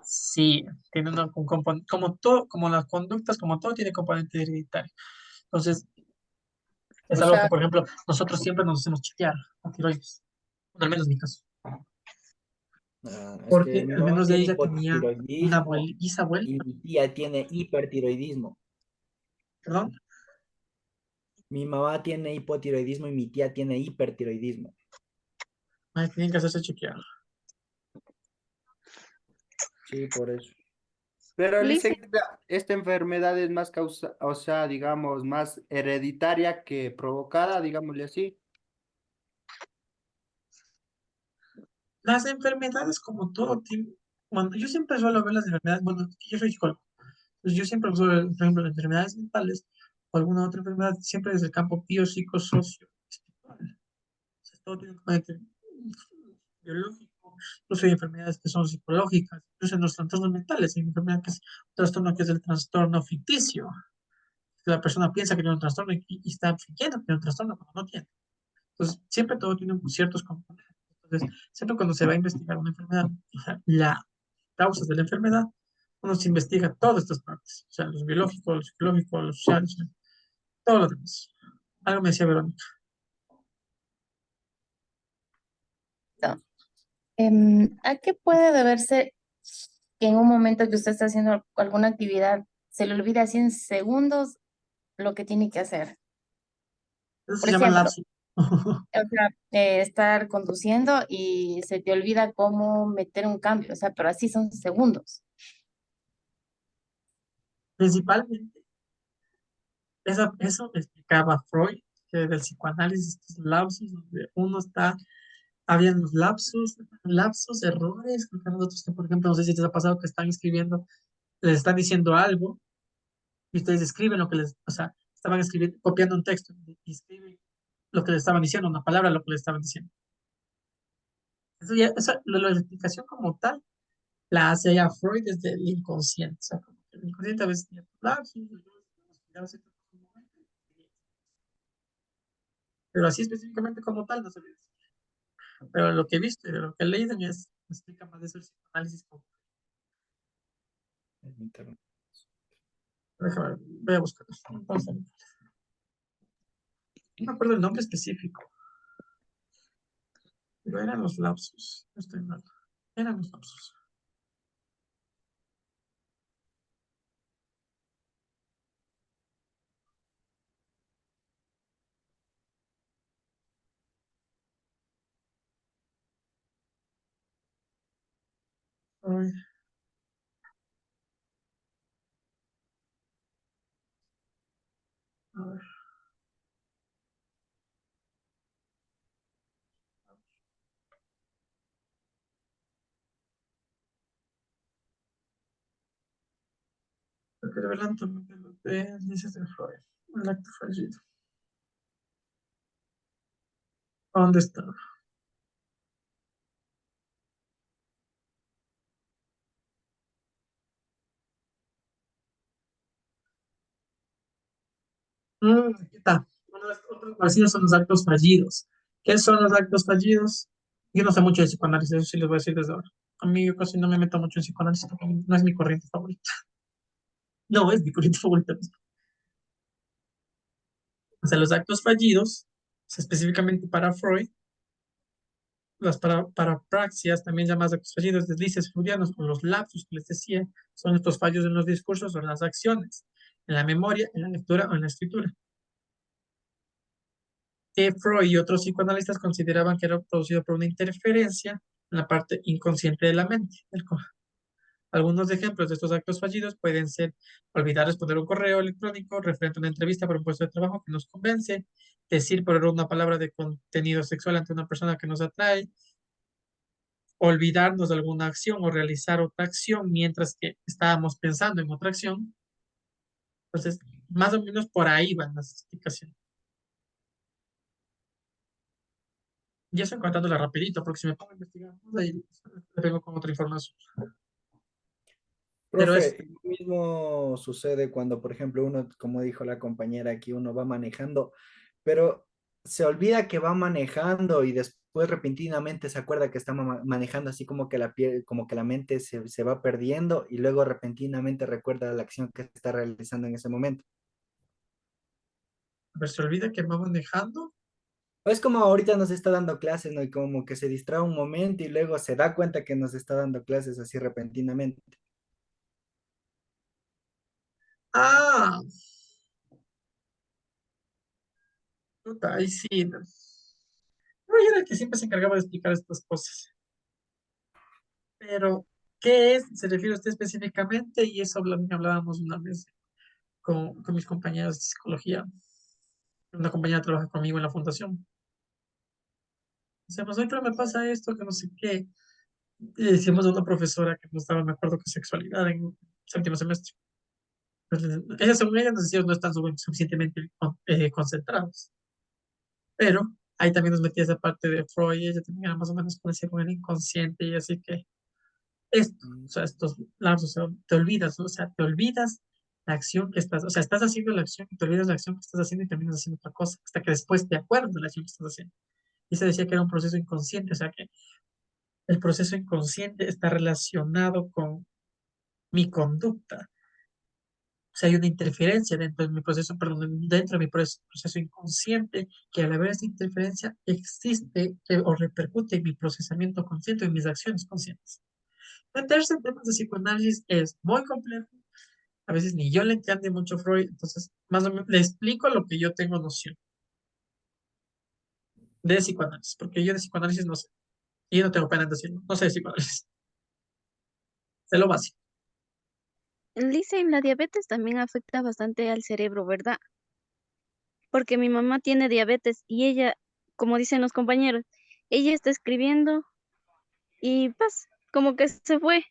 Sí, tiene un componente, como todo, como las conductas, como todo tiene componente hereditario. Entonces, es O algo que, sea, por ejemplo, nosotros siempre nos hacemos chequear a tiroides. Bueno, al menos en mi caso. Ah, es que Porque mi al mamá menos de tiene ella tenía una hipotiroidismo bisabuela, y mi tía tiene hipertiroidismo. perdón. Mi mamá tiene hipotiroidismo y mi tía tiene hipertiroidismo. Tienen que hacerse chequear. Sí, por eso. pero Liz, dicen que esta enfermedad es más causa, o sea, digamos, más hereditaria que provocada, digámosle así. Las enfermedades, como todo, cuando yo siempre suelo ver las enfermedades, bueno, yo soy psicólogo, entonces yo siempre suelo ver, por ejemplo, las enfermedades mentales o alguna otra enfermedad, siempre desde el campo biopsicosocio espiritual. O sea, todo tiene un componente biológico, incluso hay enfermedades que son psicológicas, incluso en los trastornos mentales, hay una enfermedad que es un trastorno que es el trastorno ficticio. La persona piensa que tiene un trastorno y está fingiendo que tiene un trastorno cuando no tiene. Entonces, siempre todo tiene ciertos componentes. Entonces, siempre cuando se va a investigar una enfermedad, o sea, las causas de la enfermedad, uno se investiga todas estas partes, o sea, los biológicos, los psicológicos, los sociales, todo lo demás. Algo me decía Verónica. No. ¿A qué puede deberse que en un momento que usted está haciendo alguna actividad se le olvida así en segundos lo que tiene que hacer? Eso Por se llama ejemplo, lapsus. o sea, estar conduciendo y se te olvida cómo meter un cambio, o sea, pero así son segundos. Principalmente, eso explicaba Freud, que del psicoanálisis, estos lapsus, donde uno está, habían los lapsus, errores, porque nosotros, por ejemplo, no sé si te ha pasado que están escribiendo, les están diciendo algo y ustedes escriben lo que les, o sea, estaban escribiendo, copiando un texto y escriben lo que le estaban diciendo, una palabra lo que le estaban diciendo. Eso ya, la explicación como tal la hace ya Freud desde el inconsciente, o sea, como que el inconsciente a veces tiene lapsus, y luego nos ciertas cosas, pero así específicamente como tal no se ve. Pero lo que he visto y de lo que he leído es, me explica más de eso el psicoanálisis. En internet. Déjame ver, voy a buscar. Entonces, no me acuerdo el nombre específico, pero eran los lapsus. No estoy mal. Eran los lapsus. Ay, a ver. Porque revelan también de los de dices de Freud. El acto fallido. ¿Dónde está? Aquí está. Uno de los otros parecidos son los actos fallidos. ¿Qué son los actos fallidos? Yo no sé mucho de psicoanálisis, eso sí les voy a decir desde ahora. A mí yo casi no me meto mucho en psicoanálisis porque no es mi corriente favorita. No es mi corriente favorita. O sea, los actos fallidos, o sea, específicamente para Freud, las parapraxias, también llamadas actos fallidos, deslices freudianos o los lapsus que les decía, son estos fallos en los discursos o en las acciones, en la memoria, en la lectura o en la escritura. Que Freud y otros psicoanalistas consideraban que era producido por una interferencia en la parte inconsciente de la mente. Algunos ejemplos de estos actos fallidos pueden ser olvidar responder un correo electrónico referente a una entrevista por un puesto de trabajo que nos convence, decir por error una palabra de contenido sexual ante una persona que nos atrae, olvidarnos de alguna acción o realizar otra acción mientras que estábamos pensando en otra acción. Entonces, más o menos por ahí van las explicaciones. Y eso encontrándola rapidito, porque si me pongo a investigar, pues ahí vengo con otra información. Pero es, Profe, lo mismo sucede cuando, por ejemplo, uno, como dijo la compañera aquí, uno va manejando, pero se olvida que va manejando y después repentinamente se acuerda que está manejando, así como que la piel, como que la mente se va perdiendo y luego repentinamente recuerda la acción que está realizando en ese momento. a ver, se olvida que va manejando. Es como ahorita nos está dando clases, ¿no? Y como que se distrae un momento y luego se da cuenta que nos está dando clases así repentinamente. Ah, puta, ahí sí. No. No, yo era el que siempre se encargaba de explicar estas cosas. Pero, ¿qué es? Se refiere a usted específicamente y eso hablábamos una vez con mis compañeros de psicología. Una compañera trabaja conmigo en la fundación. Decíamos, ay, pero me pasa esto, que no sé qué. Y decíamos a una profesora que nos daba, me acuerdo que sexualidad en séptimo semestre. Pues, ella, según ella, nos decía, no están suficientemente concentrados. Pero ahí también nos metía esa parte de Freud, y ella también era más o menos conocida con el inconsciente, y así que esto, o sea, estos lapsos, o sea, te olvidas, ¿no? O sea, te olvidas la acción que estás, o sea, estás haciendo la acción y te olvidas la acción que estás haciendo y terminas haciendo otra cosa, hasta que después te acuerdas de la acción que estás haciendo. Y se decía que era un proceso inconsciente, o sea, que el proceso inconsciente está relacionado con mi conducta. O sea, hay una interferencia dentro de mi proceso, perdón, dentro de mi proceso inconsciente, que al haber esta interferencia existe o repercute en mi procesamiento consciente, en mis acciones conscientes. Meterse en temas de psicoanálisis es muy complejo. A veces ni yo le entiendo mucho Freud, entonces más o menos le explico lo que yo tengo noción de psicoanálisis, porque yo de psicoanálisis no sé. Y yo no tengo pena en decirlo, no sé de psicoanálisis, sé lo básico. Dice, la diabetes también afecta bastante al cerebro, ¿verdad? Porque mi mamá tiene diabetes y ella, como dicen los compañeros, ella está escribiendo y pues como que se fue,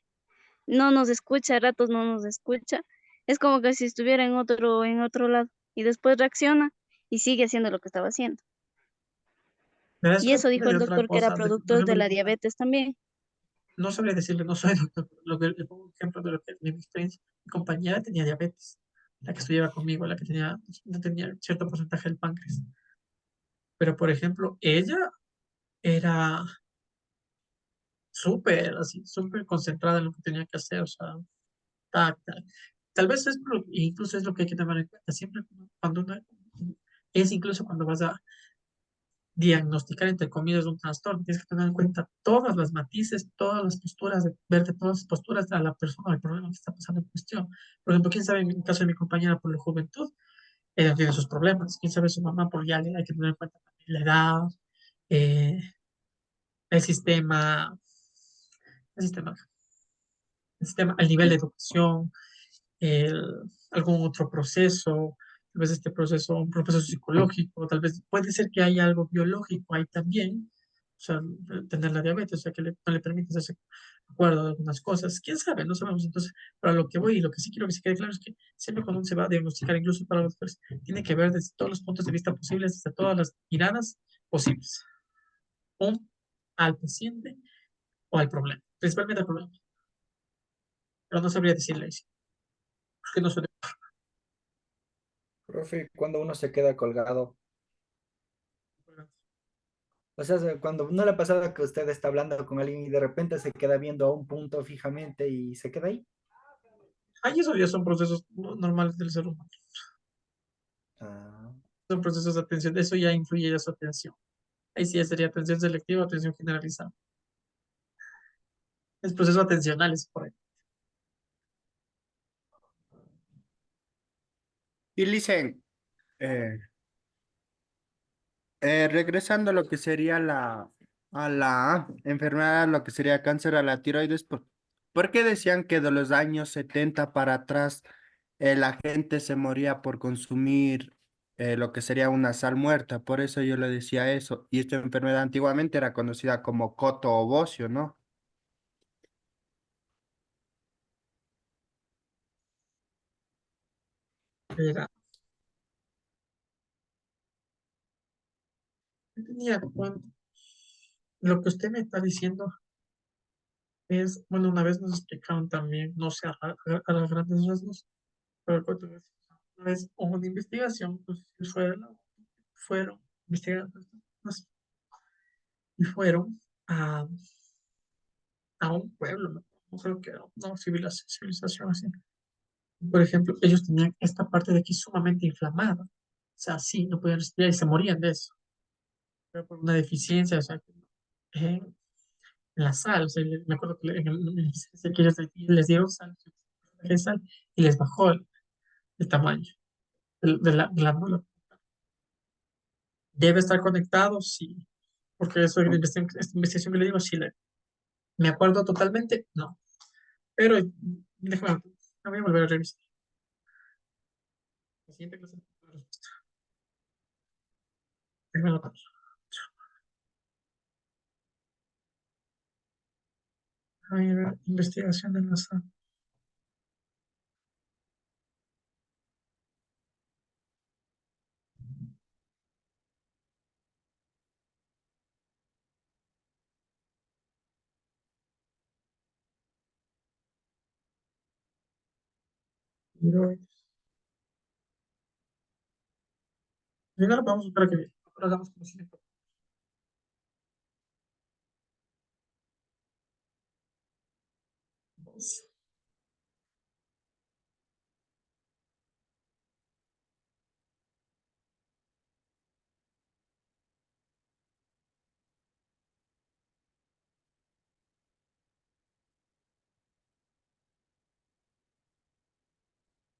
no nos escucha, a ratos no nos escucha, es como que si estuviera en otro lado y después reacciona y sigue haciendo lo que estaba haciendo. Pero Y eso eso depende dijo de el otra doctor que era cosa. Por productor de ejemplo, la diabetes también. no sabría decirle, no soy doctor, lo que le pongo un ejemplo de lo que de mi experiencia. Mi compañera tenía diabetes, la que estudiaba conmigo, la que tenía, no tenía cierto porcentaje del páncreas. Pero, por ejemplo, ella era súper, así, súper concentrada en lo que tenía que hacer, o sea, tac, tac. Tal vez es, incluso es lo que hay que tomar en cuenta. Siempre cuando uno, es incluso cuando vas a diagnosticar, entre comillas, un trastorno, tienes que tener en cuenta todas las matices, todas las posturas, ver de todas las posturas a la persona, al problema que está pasando en cuestión. Por ejemplo, quién sabe, en el caso de mi compañera por la juventud, ella tiene sus problemas. Quién sabe su mamá, por ya hay que tener en cuenta también la edad, eh, el sistema, el sistema, el sistema, el nivel de educación, algún otro proceso, tal vez este proceso, un proceso psicológico, tal vez puede ser que haya algo biológico ahí también, o sea, tener la diabetes, o sea, que no le permite hacerse acuerdo de algunas cosas, quién sabe, no sabemos. Entonces, para lo que voy y lo que sí quiero que se quede claro es que siempre cuando uno se va a diagnosticar, incluso para los doctores, tiene que ver desde todos los puntos de vista posibles, desde todas las miradas posibles, un, al paciente o al problema, principalmente al problema, pero no sabría decirle eso, porque no soy Profe, cuando uno se queda colgado, doctor. o sea, cuando no le ha pasado que usted está hablando con alguien y de repente se queda viendo a un punto fijamente y se queda ahí. Ay, eso ya son procesos normales del ser humano. Ah, Son procesos de atención. Eso ya influye en su atención. Ahí sí ya sería atención selectiva o atención generalizada. Es proceso atencional, es por ahí. Y dicen, eh, regresando a lo que sería a la enfermedad, lo que sería cáncer a la tiroides, ¿por qué decían que de los años 70 para atrás la gente se moría por consumir lo que sería una sal muerta? Por eso yo le decía eso. Y esta enfermedad antiguamente era conocida como coto o bocio, ¿no? Era, tenía, bueno, lo que usted me está diciendo es, bueno, una vez nos explicaron también, no sé, a los grandes rasgos, pero una vez hubo una investigación, pues, fueron investigando estas cosas, y fueron a, a un pueblo, no creo que era una civilización así. Por ejemplo, ellos tenían esta parte de aquí sumamente inflamada. O sea, sí, no podían respirar y se morían de eso. Pero por una deficiencia, o sea, en la sal. O sea, me acuerdo que que les dieron sal, sal, y les bajó el tamaño de la glándula. ¿Debe estar conectado? Sí. Porque eso es esta investigación que le digo, sí, me acuerdo totalmente, no. Pero déjame, la voy a volver a revisar. La siguiente clase, la respuesta. Déjame anotar. A ver, investigación en la sala. Tiroides. Primero vamos a buscar que ahora hagamos como si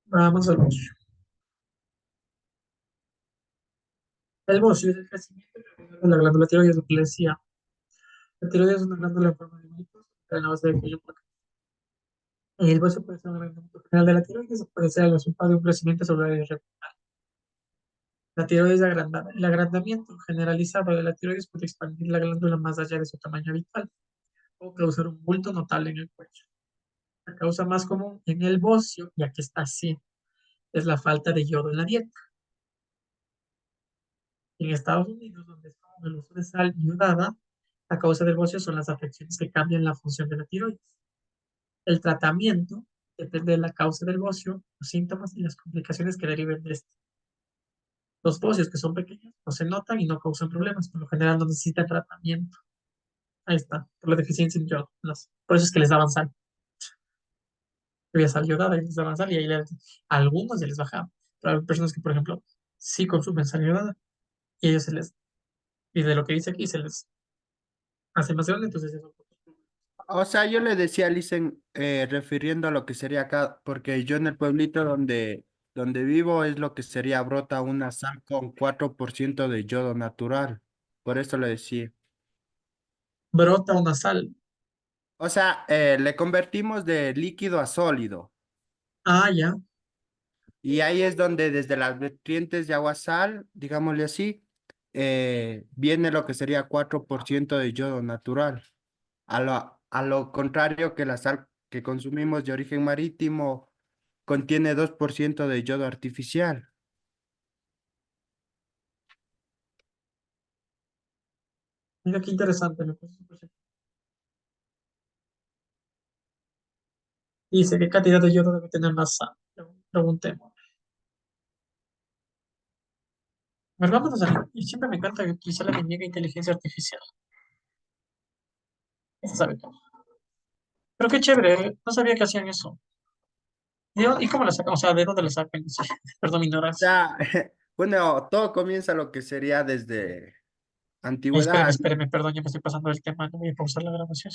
vamos al bocio. El bocio es el crecimiento de la glándula tiroides, lo que le decía. La tiroides es una glándula en forma de mariposa en la base del cuello. El bocio puede ser un agrandamiento general de la tiroides o puede ser el resultado de un crecimiento celular irregular. La tiroides agrandada. El agrandamiento generalizado de la tiroides puede expandir la glándula más allá de su tamaño habitual o causar un bulto notable en el cuello. La causa más común en el bocio, ya que está así, es la falta de yodo en la dieta. En Estados Unidos, donde es común el uso de sal iodada, la causa del bocio son las afecciones que cambian la función de la tiroides. El tratamiento depende de la causa del bocio, los síntomas y las complicaciones que deriven de este. Los bocios que son pequeños no se notan y no causan problemas, por lo general no necesitan tratamiento. Ahí está, por la deficiencia en yodo. Por eso es que les daban sal. Había sal iodada y les daban sal y ahí a algunos se les bajaba. Pero hay personas que, por ejemplo, sí consumen sal iodada y ellos y de lo que dice aquí se les hace más grande, entonces eso. O sea, yo le decía a Licen, refiriendo a lo que sería acá, porque yo en el pueblito donde vivo es lo que sería brota una sal con 4% de yodo natural. Por eso le decía. Brota una sal. O sea, le convertimos de líquido a sólido. Ah, ya. Y ahí es donde desde las vertientes de agua sal, digámosle así, viene lo que sería 4% de yodo natural. A lo contrario que la sal que consumimos de origen marítimo contiene 2% de yodo artificial. Mira qué interesante. Me parece súper chévere. Dice, ¿qué cantidad de yodo debe tener la sal? Preguntemos. A ver, vámonos a y siempre me encanta utilizar la técnica de inteligencia artificial. Esa sabe todo. Pero qué chévere, no sabía que hacían eso. ¿Y cómo la sacan? O sea, ¿de dónde la sacan? Sí, perdón mi ignorancia. Ya, bueno, todo comienza lo que sería desde Espéreme, antigüedad. espéreme, perdón, ya me estoy pasando del tema, no voy a pausar la grabación.